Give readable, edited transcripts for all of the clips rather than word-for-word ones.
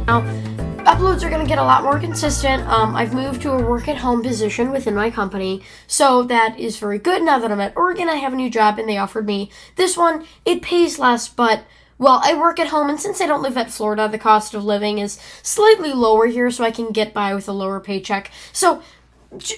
Now, uploads are going to get a lot more consistent. I've moved to a work-at-home position within my company, so that is very good. Now that I'm at Oregon, I have a new job, and they offered me this one. It pays less, but, well, I work at home, and since I don't live at Florida, the cost of living is slightly lower here, so I can get by with a lower paycheck. So,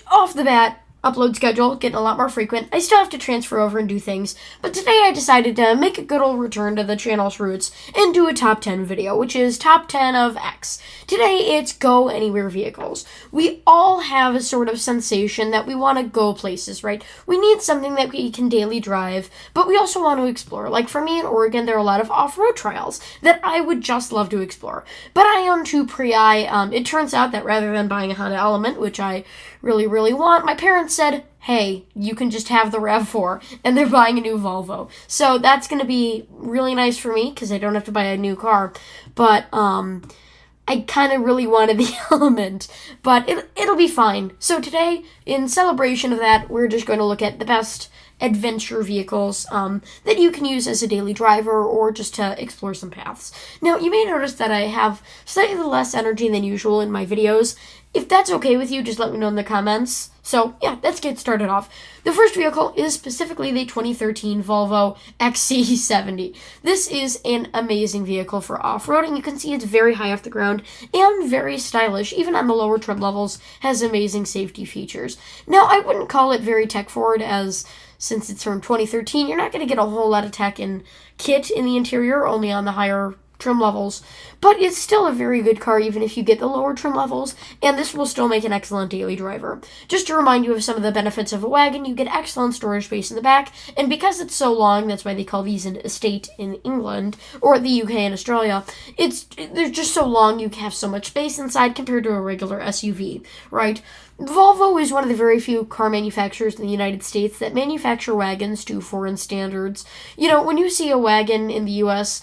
off the bat, upload schedule, getting a lot more frequent. I still have to transfer over and do things, but today I decided to make a good old return to the channel's roots and do a top 10 video, which is top 10 of X. Today it's go anywhere vehicles. We all have a sort of sensation that we want to go places, right? We need something that we can daily drive, but we also want to explore. Like for me in Oregon, there are a lot of off-road trials that I would just love to explore. But I own two Prii. It turns out that rather than buying a Honda Element, which I really, really want, my parents said, hey, you can just have the RAV4, and they're buying a new Volvo. So that's going to be really nice for me, because I don't have to buy a new car, but I kind of really wanted the Element, but it'll be fine. So today, in celebration of that, we're just going to look at the best adventure vehicles that you can use as a daily driver or just to explore some paths. Now, you may notice that I have slightly less energy than usual in my videos. If that's okay with you, just let me know in the comments. So, yeah, let's get started off. The first vehicle is specifically the 2013 Volvo XC70. This is an amazing vehicle for off-roading. You can see it's very high off the ground and very stylish. Even on the lower trim levels, has amazing safety features. Now, I wouldn't call it very tech-forward, as since it's from 2013, you're not going to get a whole lot of tech and kit in the interior, only on the higher trim levels, but it's still a very good car even if you get the lower trim levels, and this will still make an excellent daily driver. Just to remind you of some of the benefits of a wagon, you get excellent storage space in the back, and because it's so long, that's why they call these an estate in England, or the UK and Australia, they're just so long you have so much space inside compared to a regular SUV, right? Volvo is one of the very few car manufacturers in the United States that manufacture wagons to foreign standards. You know, when you see a wagon in the U.S.,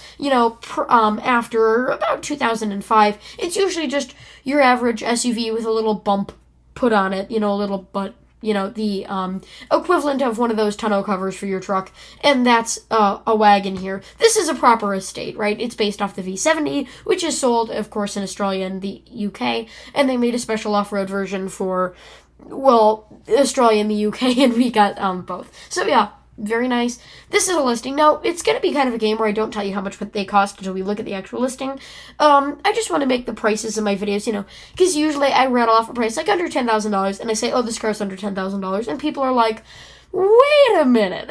after about 2005, it's usually just your average SUV with a little bump put on it, a little butt, the equivalent of one of those tonneau covers for your truck, and that's a wagon here. This is a proper estate, right? It's based off the V70, which is sold, of course, in Australia and the UK, and they made a special off-road version for, well, Australia and the UK, and we got both. So, yeah. Very nice. This is a listing. Now, it's going to be kind of a game where I don't tell you how much they cost until we look at the actual listing. I just want to make the prices in my videos, because usually I rattle off a price like under $10,000, and I say, oh, this car's under $10,000, and people are like, wait a minute,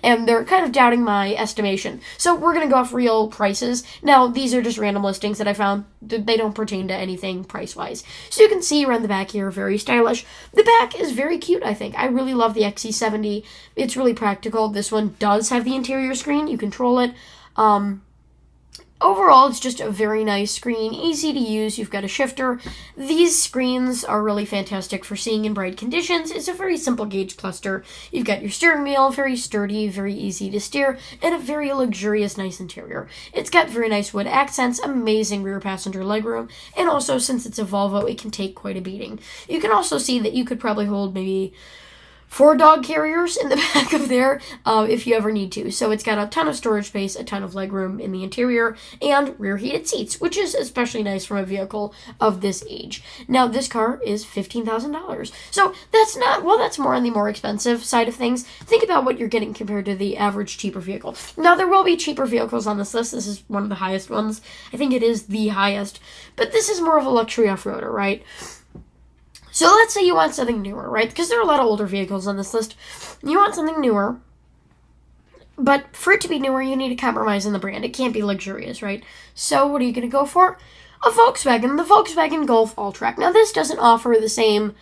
and they're kind of doubting my estimation. So we're going to go off real prices. Now, these are just random listings that I found. They don't pertain to anything price-wise. So you can see around the back here, very stylish. The back is very cute, I think. I really love the XC70. It's really practical. This one does have the interior screen. You control it. Overall, it's just a very nice screen, easy to use. You've got a shifter. These screens are really fantastic for seeing in bright conditions. It's a very simple gauge cluster. You've got your steering wheel, very sturdy, very easy to steer, and a very luxurious, nice interior. It's got very nice wood accents, amazing rear passenger legroom, and also, since it's a Volvo, it can take quite a beating. You can also see that you could probably hold maybe 4 dog carriers in the back of there if you ever need to. So it's got a ton of storage space, a ton of legroom in the interior, and rear heated seats, which is especially nice from a vehicle of this age. Now, this car is $15,000. So that's more on the more expensive side of things. Think about what you're getting compared to the average cheaper vehicle. Now, there will be cheaper vehicles on this list. This is one of the highest ones. I think it is the highest. But this is more of a luxury off-roader, right? So let's say you want something newer, right? Because there are a lot of older vehicles on this list. You want something newer, but for it to be newer, you need to compromise on the brand. It can't be luxurious, right? So what are you going to go for? A Volkswagen, the Volkswagen Golf All-Track. Now, this doesn't offer the same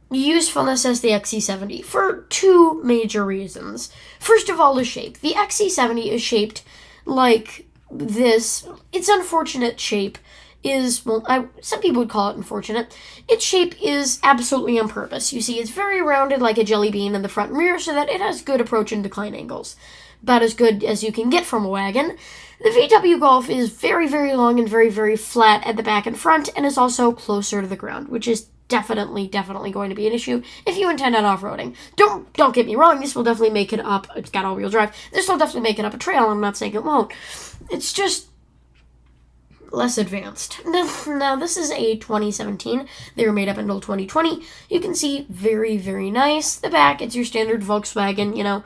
usefulness as the XC70 for 2 major reasons. First of all, the shape. The XC70 is shaped like this. Its unfortunate shape is, well, some people would call it unfortunate. Its shape is absolutely on purpose. You see, it's very rounded like a jelly bean in the front and rear so that it has good approach and decline angles. About as good as you can get from a wagon. The VW Golf is very, very long and very, very flat at the back and front, and is also closer to the ground, which is definitely going to be an issue if you intend on off-roading. Don't get me wrong, this will definitely make it up. It's got all-wheel drive. This will definitely make it up a trail. I'm not saying it won't. It's just less advanced. Now this is a 2017. They were made up until 2020. You can see very, very nice. The back, it's your standard Volkswagen,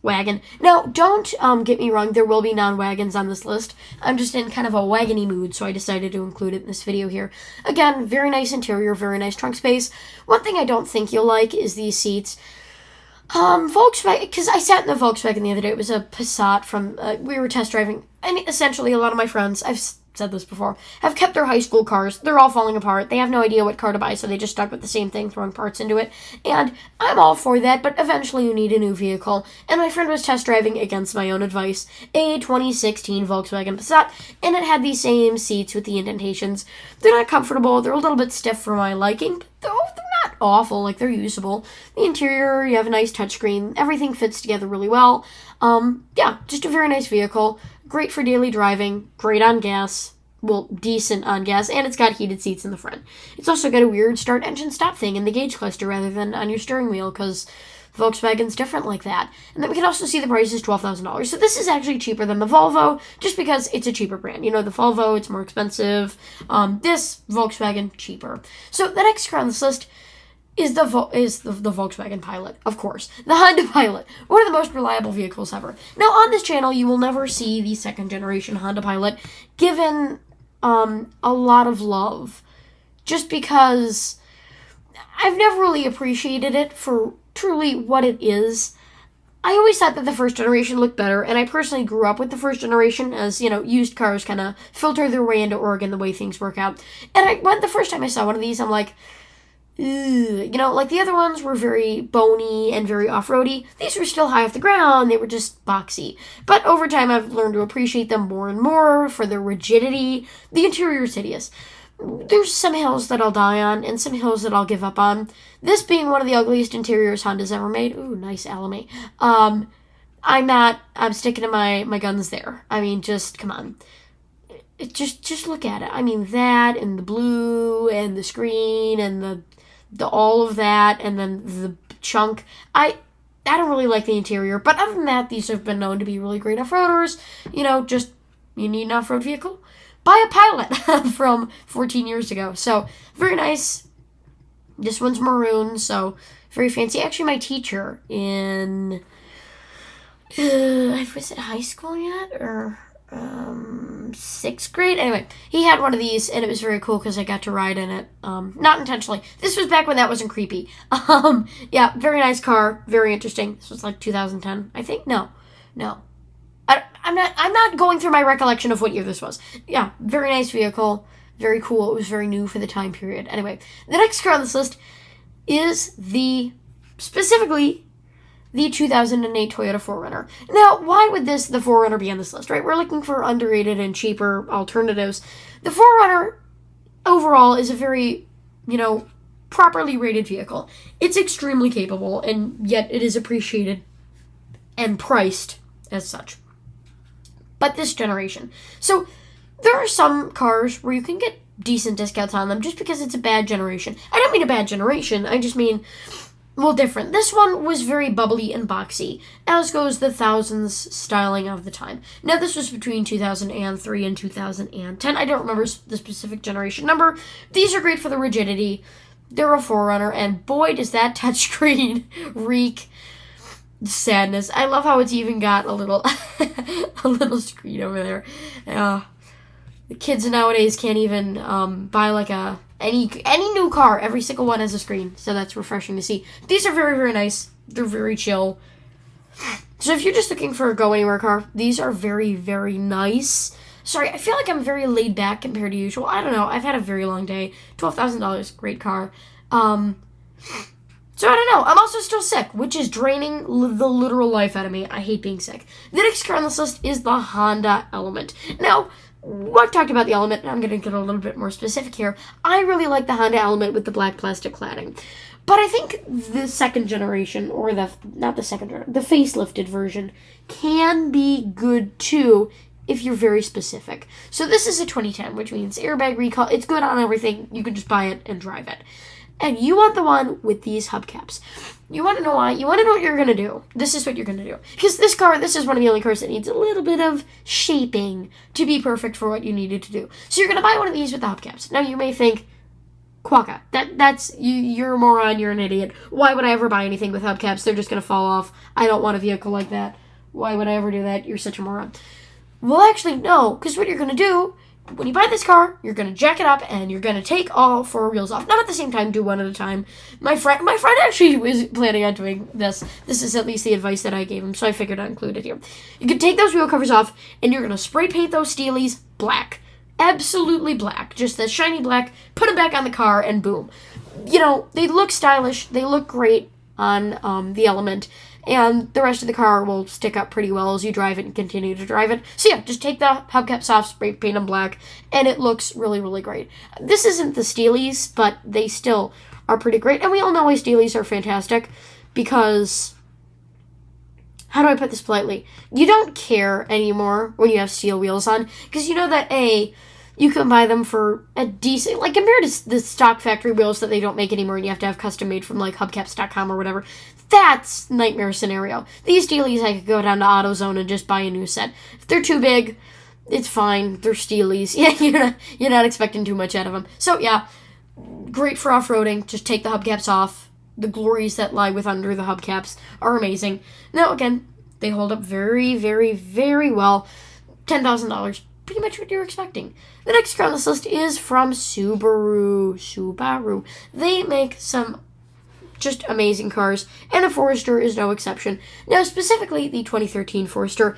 wagon. Now, don't get me wrong, there will be non-wagons on this list. I'm just in kind of a wagony mood, so I decided to include it in this video here. Again, very nice interior, very nice trunk space. One thing I don't think you'll like is these seats. Volkswagen, because I sat in the Volkswagen the other day. It was a Passat from, we were test driving, and essentially a lot of my friends, I've said this before, have kept their high school cars. They're all falling apart. They have no idea what car to buy, so they just stuck with the same thing, throwing parts into it. And I'm all for that, but eventually you need a new vehicle. And my friend was test driving, against my own advice, a 2016 Volkswagen Passat, and it had these same seats with the indentations. They're not comfortable. They're a little bit stiff for my liking, but they're not awful. Like, they're usable. The interior, you have a nice touchscreen. Everything fits together really well. Yeah, just a very nice vehicle. Great for daily driving. Great on gas. Well, decent on gas. And it's got heated seats in the front. It's also got a weird start engine stop thing in the gauge cluster rather than on your steering wheel, because Volkswagen's different like that. And then we can also see the price is $12,000. So this is actually cheaper than the Volvo, just because it's a cheaper brand. You know, the Volvo, it's more expensive. This Volkswagen, cheaper. So the next car on this list is the Volkswagen Pilot, of course. The Honda Pilot, one of the most reliable vehicles ever. Now, on this channel, you will never see the second generation Honda Pilot given a lot of love, just because I've never really appreciated it for truly what it is. I always thought that the first generation looked better, and I personally grew up with the first generation, as, used cars kind of filter their way into Oregon the way things work out. And the first time I saw one of these, I'm like, like the other ones were very bony and very off-roady. These were still high off the ground. They were just boxy. But over time, I've learned to appreciate them more and more for their rigidity. The interior is hideous. There's some hills that I'll die on and some hills that I'll give up on. This being one of the ugliest interiors Honda's ever made. Ooh, nice Alame. I'm sticking to my guns there. I mean, just, come on. Just look at it. I mean, that and the blue and the screen and the all of that, and then the chunk. I don't really like the interior, but other than that, these have been known to be really great off-roaders. Just, you need an off-road vehicle? Buy a Pilot from 14 years ago. So, very nice. This one's maroon, so very fancy. Actually, my teacher in, was it high school yet, or 6th grade? Anyway, he had one of these, and it was very cool because I got to ride in it. Not intentionally. This was back when that wasn't creepy. Yeah, very nice car, very interesting. This was like 2010, I think. No. I'm not going through my recollection of what year this was. Yeah, very nice vehicle, very cool. It was very new for the time period. Anyway, the next car on this list is specifically the 2008 Toyota 4Runner. Now, why would the 4Runner be on this list, right? We're looking for underrated and cheaper alternatives. The 4Runner, overall, is a very, properly rated vehicle. It's extremely capable, and yet it is appreciated and priced as such. But this generation. So, there are some cars where you can get decent discounts on them just because it's a bad generation. I don't mean a bad generation, I just mean, well, different. This one was very bubbly and boxy, as goes the thousands styling of the time. Now, this was between 2003 and 2010. I don't remember the specific generation number. These are great for the rigidity. They're a 4Runner, and boy, does that touchscreen reek sadness. I love how it's even got a little screen over there. The kids nowadays can't even buy like any new car. Every single one has a screen, so that's refreshing to see. These are very, very nice. They're very chill. So if you're just looking for a go-anywhere car, these are very, very nice. Sorry, I feel like I'm very laid back compared to usual. I don't know. I've had a very long day. $12,000, great car. So I don't know. I'm also still sick, which is draining the literal life out of me. I hate being sick. The next car on this list is the Honda Element. Now, I've talked about the Element, and I'm going to get a little bit more specific here. I really like the Honda Element with the black plastic cladding. But I think the second generation, or the facelifted version, can be good too if you're very specific. So this is a 2010, which means airbag recall. It's good on everything. You can just buy it and drive it. and you want the one with these hubcaps. You want to know why? You want to know what you're going to do. This is what you're going to do. Because this is one of the only cars that needs a little bit of shaping to be perfect for what you needed to do. So you're going to buy one of these with the hubcaps. Now you may think, Quokka, that's you're a moron, you're an idiot. Why would I ever buy anything with hubcaps? They're just going to fall off. I don't want a vehicle like that. Why would I ever do that? You're such a moron. Well, actually, no, because what you're going to do, when you buy this car, you're going to jack it up and you're going to take all four wheels off. Not at the same time, do one at a time. My friend actually was planning on doing this. This is at least the advice that I gave him, so I figured I'd include it here. You can take those wheel covers off and you're going to spray paint those steelies black. Absolutely black. Just that shiny black. Put them back on the car and boom. You know, they look stylish. They look great on the Element. And the rest of the car will stick up pretty well as you drive it and continue to drive it. So yeah, just take the hubcaps off, spray paint them black, and it looks really, really great. This isn't the Steelies, but they still are pretty great. And we all know why Steelies are fantastic because, how do I put this politely? You don't care anymore when you have steel wheels on because you know that you can buy them for a decent, like compared to the stock factory wheels that they don't make anymore and you have to have custom made from like hubcaps.com or whatever. That's nightmare scenario. These Steelies, I could go down to AutoZone and just buy a new set. If they're too big, it's fine. They're Steelies. Yeah, you're not expecting too much out of them. So yeah, great for off-roading. Just take the hubcaps off. The glories that lie with under the hubcaps are amazing. Now again, they hold up very, very, very well. $10,000. Pretty much what you're expecting. The next car on this list is from Subaru. They make some just amazing cars, and the Forester is no exception. Now, specifically, the 2013 Forester,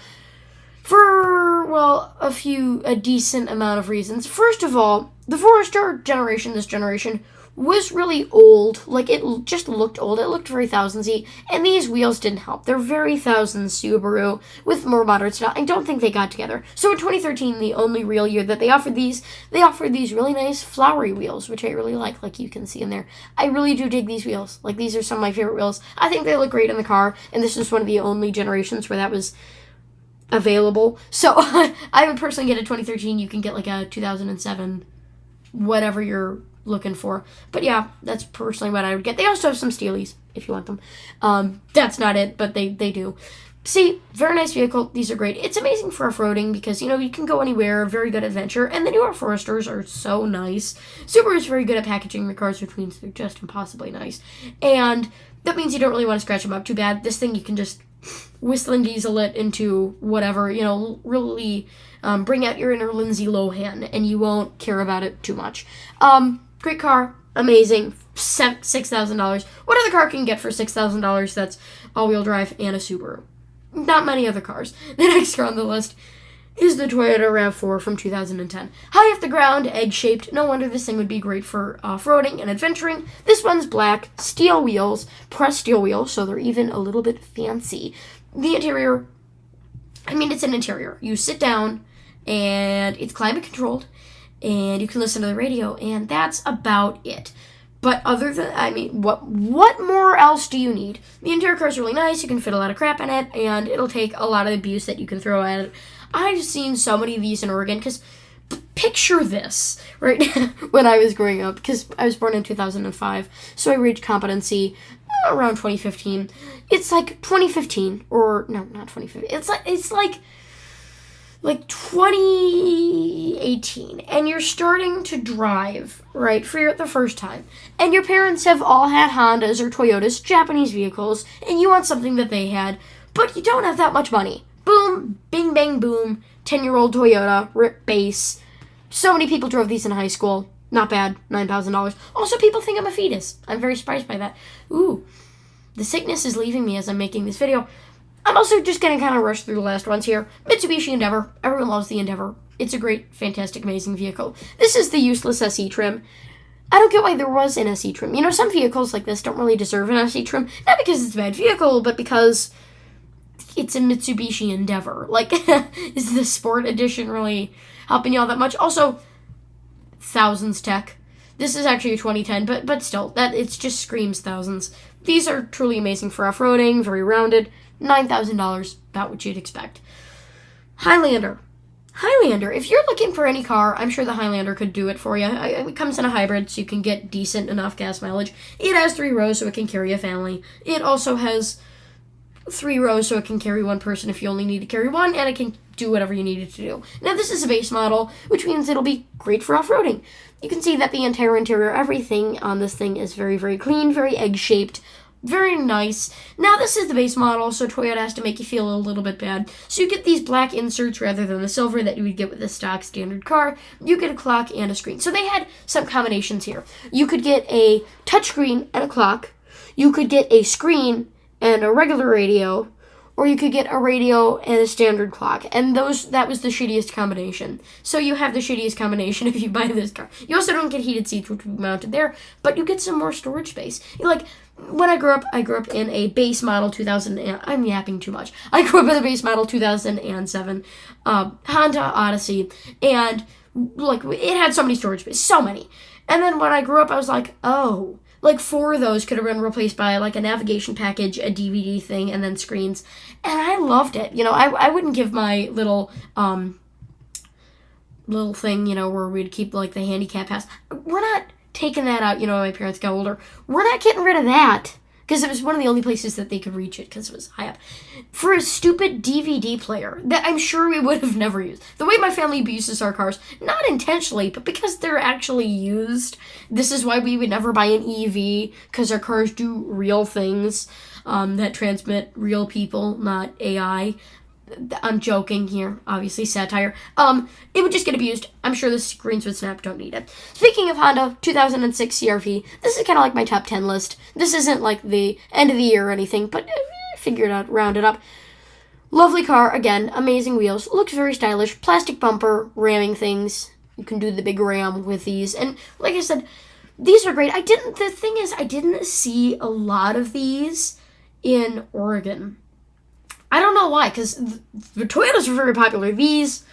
for, well, a decent amount of reasons. First of all, the Forester this generation, was really old. Like, it just looked old. It looked very 1000s-y, and these wheels didn't help. They're very 1000s Subaru with more modern style. I don't think they got together. So in 2013, the only real year that they offered these really nice flowery wheels, which I really like you can see in there. I really do dig these wheels. Like, these are some of my favorite wheels. I think they look great in the car, and this is one of the only generations where that was available. So I would personally get a 2013. You can get like a 2007, whatever you're looking for. But yeah, that's personally what I would get. They also have some Steelies if you want them. That's not it, but they do. See, very nice vehicle. These are great. It's amazing for off-roading because, you can go anywhere. Very good adventure. And the newer Foresters are so nice. Subaru is very good at packaging the cars, which means they're just impossibly nice. And that means you don't really want to scratch them up too bad. This thing, you can just whistle and diesel it into whatever, really bring out your inner Lindsay Lohan, and you won't care about it too much. Great car, amazing, $6,000. What other car can you get for $6,000 that's all-wheel drive and a Subaru? Not many other cars. The next car on the list is the Toyota RAV4 from 2010. High off the ground, egg-shaped. No wonder this thing would be great for off-roading and adventuring. This one's black, steel wheels, pressed steel wheels, so they're even a little bit fancy. The interior, it's an interior. You sit down, and it's climate-controlled, and you can listen to the radio, and that's about it. But other than, what more else do you need? The interior car is really nice. You can fit a lot of crap in it, and it'll take a lot of abuse that you can throw at it. I've seen so many of these in Oregon, because picture this, right? When I was growing up, because I was born in 2005, so I reached competency around 2015. It's like 2015, or no, not 2015. It's like 2018, and you're starting to drive, right, for the first time, and your parents have all had Hondas or Toyotas, Japanese vehicles, and you want something that they had, but you don't have that much money. Boom, bing, bang, boom, 10-year-old Toyota, rip base. So many people drove these in high school. Not bad, $9,000. Also, people think I'm a fetus. I'm very surprised by that. Ooh, the sickness is leaving me as I'm making this video. I'm also just going to kind of rush through the last ones here. Mitsubishi Endeavor. Everyone loves the Endeavor. It's a great, fantastic, amazing vehicle. This is the useless SE trim. I don't get why there was an SE trim. Some vehicles like this don't really deserve an SE trim. Not because it's a bad vehicle, but because it's a Mitsubishi Endeavor. Is the Sport Edition really helping you all that much? Also, thousands tech. This is actually a 2010, but still, it just screams thousands. These are truly amazing for off-roading, very rounded. $9,000, about what you'd expect. Highlander. Highlander. If you're looking for any car, I'm sure the Highlander could do it for you. It comes in a hybrid, so you can get decent enough gas mileage. It has 3 rows, so it can carry a family. It also has 3 rows, so it can carry one person if you only need to carry one, and it can do whatever you need it to do. Now, this is a base model, which means it'll be great for off-roading. You can see that the entire interior, everything on this thing is very, very clean, very egg-shaped, very nice. Now, this is the base model, so Toyota has to make you feel a little bit bad. So you get these black inserts rather than the silver that you would get with a stock standard car. You get a clock and a screen. So they had some combinations here. You could get a touchscreen and a clock. You could get a screen and a regular radio. Or you could get a radio and a standard clock. And that was the shittiest combination. So you have the shittiest combination if you buy this car. You also don't get heated seats, which will be mounted there, but you get some more storage space. Like, when I grew up in a base model 2000, I'm yapping too much. I grew up in a base model 2007 Honda Odyssey, and, like, it had so many storage space, so many. And then when I grew up, I was like, oh, like 4 of those could have been replaced by like a navigation package, a DVD thing, and then screens. And I loved it. You know, I wouldn't give my little thing, you know, where we'd keep like the handicap pass. We're not taking that out, you know, when my parents got older. We're not getting rid of that. Because it was one of the only places that they could reach it, because it was high up. For a stupid DVD player that I'm sure we would have never used. The way my family abuses our cars, not intentionally, but because they're actually used. This is why we would never buy an EV, because our cars do real things that transmit real people, not AI. I'm joking here, obviously satire. It would just get abused. I'm sure the screens would snap, don't need it. Speaking of Honda, 2006 CR-V, this is kind of like my top 10 list. This isn't like the end of the year or anything, but figured out, rounded up. Lovely car, again, amazing wheels, looks very stylish, plastic bumper, ramming things. You can do the big ram with these, and like I said, these are great. The thing is, I didn't see a lot of these in Oregon. I don't know why, because the Toyotas were very popular. These,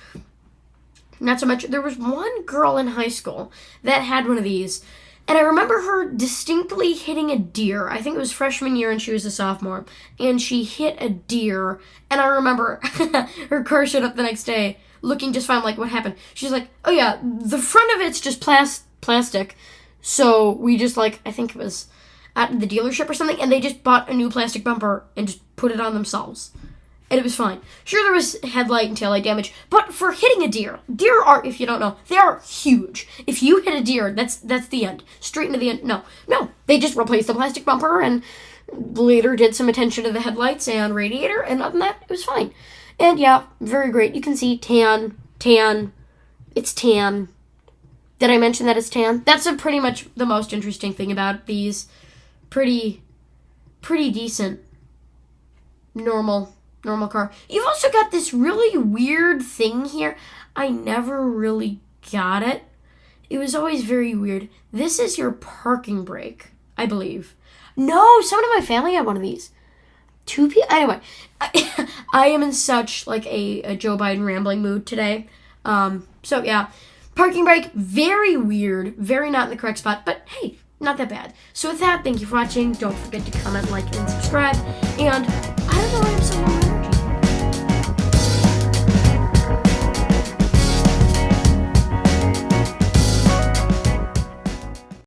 not so much. There was one girl in high school that had one of these, and I remember her distinctly hitting a deer. I think it was freshman year, and she was a sophomore, and she hit a deer, and I remember her car showed up the next day looking just fine. Like, what happened? She's like, oh yeah, the front of it's just plastic, so we just, like, I think it was at the dealership or something, and they just bought a new plastic bumper and just put it on themselves. And it was fine. Sure, there was headlight and taillight damage, but for hitting a deer are, if you don't know, they are huge. If you hit a deer, that's the end. Straight into the end. No. They just replaced the plastic bumper and later did some attention to the headlights and radiator, and other than that, it was fine. And yeah, very great. You can see tan. It's tan. Did I mention that it's tan? That's pretty much the most interesting thing about these. Pretty decent, normal car. You've also got this really weird thing here. I never really got it. It was always very weird. This is your parking brake, I believe. No, someone in my family had one of these. 2 people. Anyway, I am in such like a Joe Biden rambling mood today. So yeah, parking brake, very weird, very not in the correct spot, but hey, not that bad. So with that, thank you for watching. Don't forget to comment, like, and subscribe. And I don't know why I'm so